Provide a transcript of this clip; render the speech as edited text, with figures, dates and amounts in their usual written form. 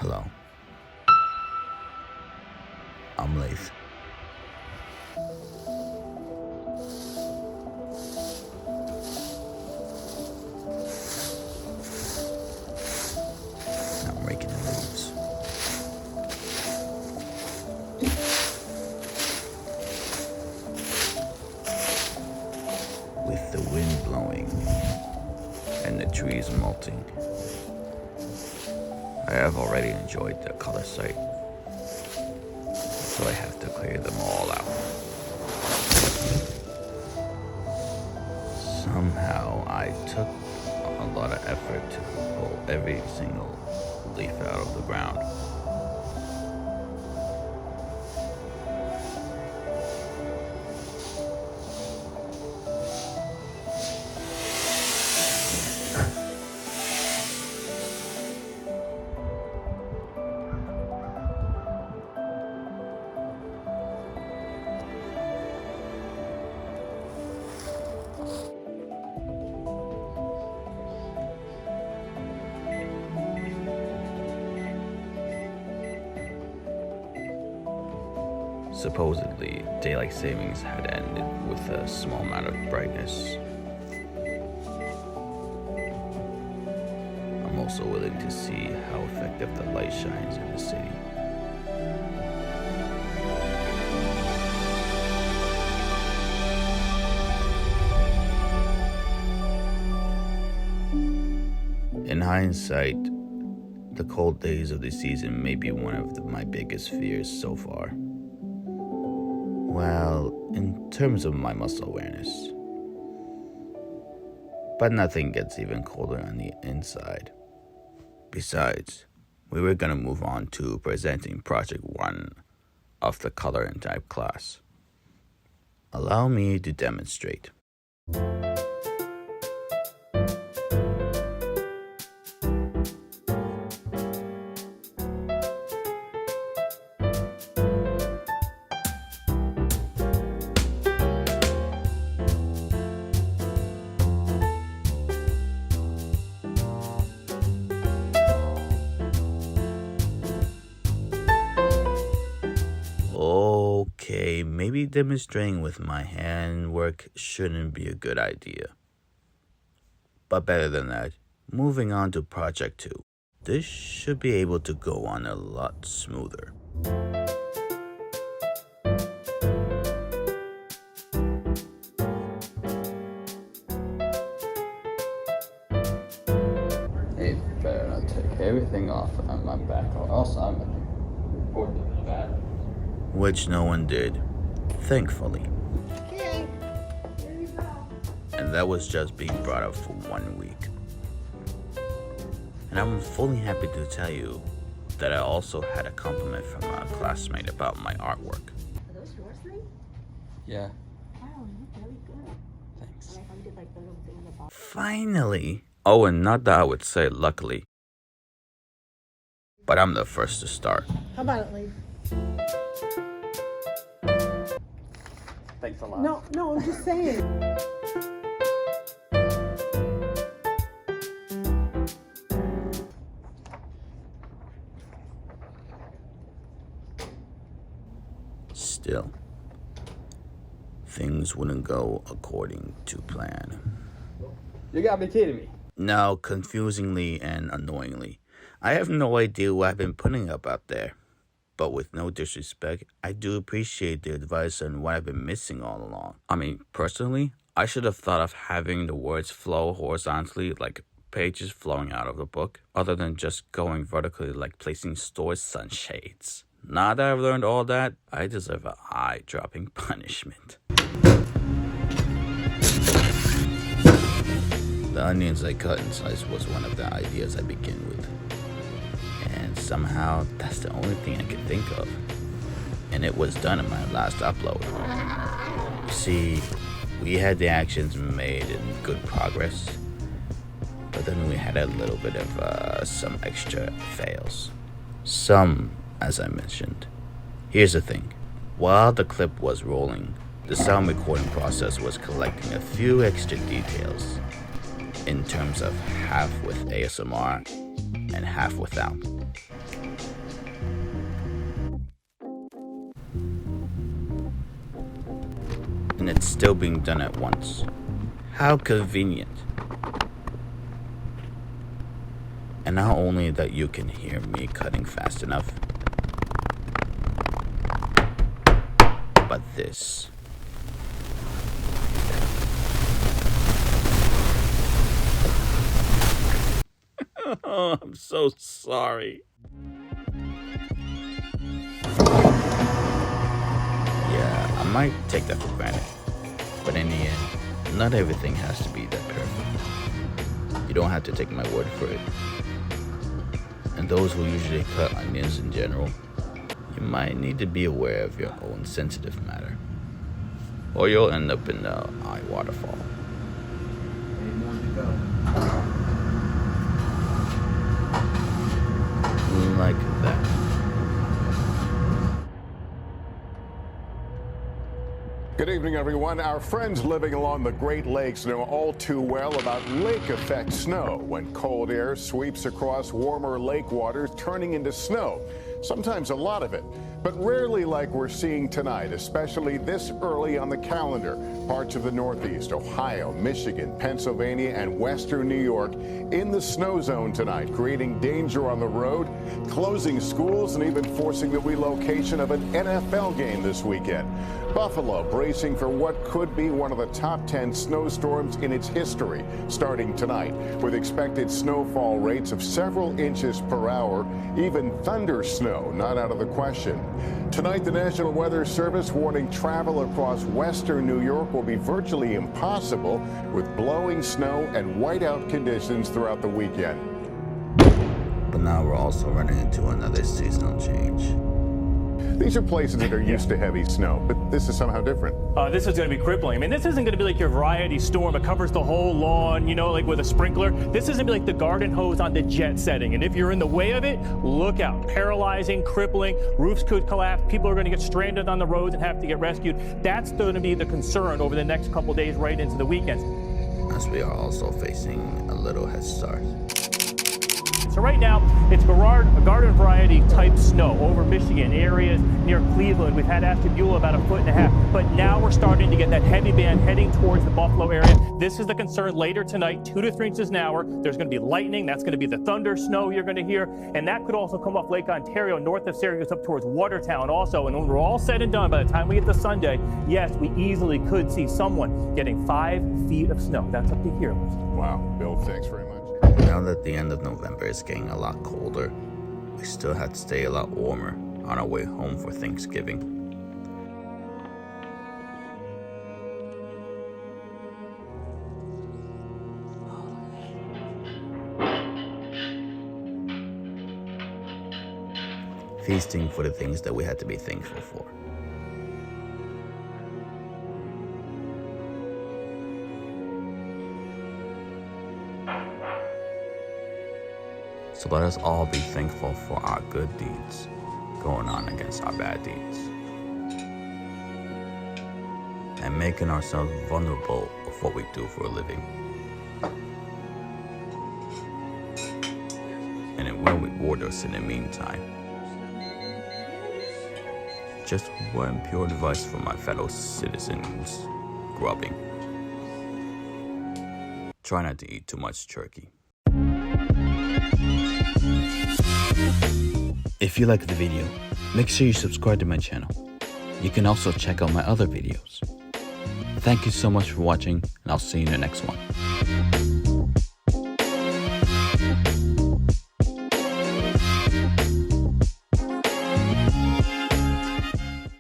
Hello. I'm Laith. I'm raking the leaves. With the wind blowing and the trees molting, I have already enjoyed the color sight, so I have to clear them all out. Somehow I took a lot of effort to pull every single leaf out of the ground. Supposedly, daylight savings had ended with a small amount of brightness. I'm also willing to see how effective the light shines in the city. In hindsight, the cold days of the season may be one of my biggest fears so far. Well, in terms of my muscle awareness. But nothing gets even colder on the inside. Besides, we were gonna move on to presenting Project 1 of the Color and Type class. Allow me to demonstrate. Okay, maybe demonstrating with my handwork shouldn't be a good idea. But better than that, moving on to Project 2. This should be able to go on a lot smoother. Hey, better not take everything off on my back, or else I'm gonna report you bad. Which no one did, thankfully. Okay, here you go. And that was just being brought up for 1 week. And I'm fully happy to tell you that I also had a compliment from a classmate about my artwork. Are those yours, Lee? Yeah, Wow, you look really good. thanks. I like how you did like the little thing in the bottom. Finally! Oh, and not that I would say luckily, but I'm the first to start. How about it, Lee? Thanks a lot. No, I'm just saying. Still, things wouldn't go according to plan. You gotta be kidding me. Now, confusingly and annoyingly, I have no idea what I've been putting up out there. But with no disrespect, I do appreciate the advice on what I've been missing all along. I mean, personally, I should have thought of having the words flow horizontally like pages flowing out of the book, other than just going vertically like placing store sunshades. Now that I've learned all that, I deserve an eye-dropping punishment. The onions I cut and sliced was one of the ideas I began with. And somehow, that's the only thing I could think of. And it was done in my last upload. You see, we had the actions made in good progress, but then we had a little bit of some extra fails. Some, as I mentioned. Here's the thing. While the clip was rolling, the sound recording process was collecting a few extra details in terms of half with ASMR and half without. and it's still being done at once. How convenient. And not only that you can hear me cutting fast enough, but this. Oh, I'm so sorry. Yeah, I might take that for granted. But in the end, not everything has to be that perfect. You don't have to take my word for it. And those who usually cut onions in general, you might need to be aware of your own sensitive matter, or you'll end up in the eye waterfall. Like that. Good evening, everyone. Our friends living along the Great Lakes know all too well about lake effect snow, when cold air sweeps across warmer lake waters, turning into snow. Sometimes a lot of it, but rarely like we're seeing tonight, especially this early on the calendar. Parts of the Northeast, Ohio, Michigan, Pennsylvania, and Western New York in the snow zone tonight, creating danger on the road, closing schools, and even forcing the relocation of an NFL game this weekend. Buffalo bracing for what could be one of the top 10 snowstorms in its history, starting tonight, with expected snowfall rates of several inches per hour, even thunder snow not out of the question. Tonight, the National Weather Service warning travel across western New York will be virtually impossible, with blowing snow and whiteout conditions throughout the weekend. But now we're also running into another seasonal change. These are places that are used to heavy snow, but this is somehow different. This is going to be crippling. I mean, this isn't going to be like your variety storm. It covers the whole lawn, you know, like with a sprinkler. This is going to be like the garden hose on the jet setting. And if you're in the way of it, look out. Paralyzing, crippling, roofs could collapse. People are going to get stranded on the roads and have to get rescued. That's going to be the concern over the next couple days right into the weekends. As we are also facing a little head start. So right now, it's garden variety type snow over Michigan, areas near Cleveland. We've had Ashtabula about 1.5 feet, but now we're starting to get that heavy band heading towards the Buffalo area. This is the concern later tonight, 2 to 3 inches an hour. There's going to be lightning. That's going to be the thunder snow you're going to hear. And that could also come off Lake Ontario, north of Syracuse, up towards Watertown also. And when we're all said and done, by the time we get to Sunday, yes, we easily could see someone getting 5 feet of snow. That's up to here. Wow, Bill, thanks very much. Now that the end of November is getting a lot colder, we still had to stay a lot warmer on our way home for Thanksgiving. Feasting for the things that we had to be thankful for. So let us all be thankful for our good deeds going on against our bad deeds. And making ourselves vulnerable with what we do for a living. And it will reward us in the meantime. Just one pure advice for my fellow citizens grubbing. Try not to eat too much turkey. If you liked the video, make sure you subscribe to my channel. You can also check out my other videos. Thank you so much for watching, and I'll see you in the next one.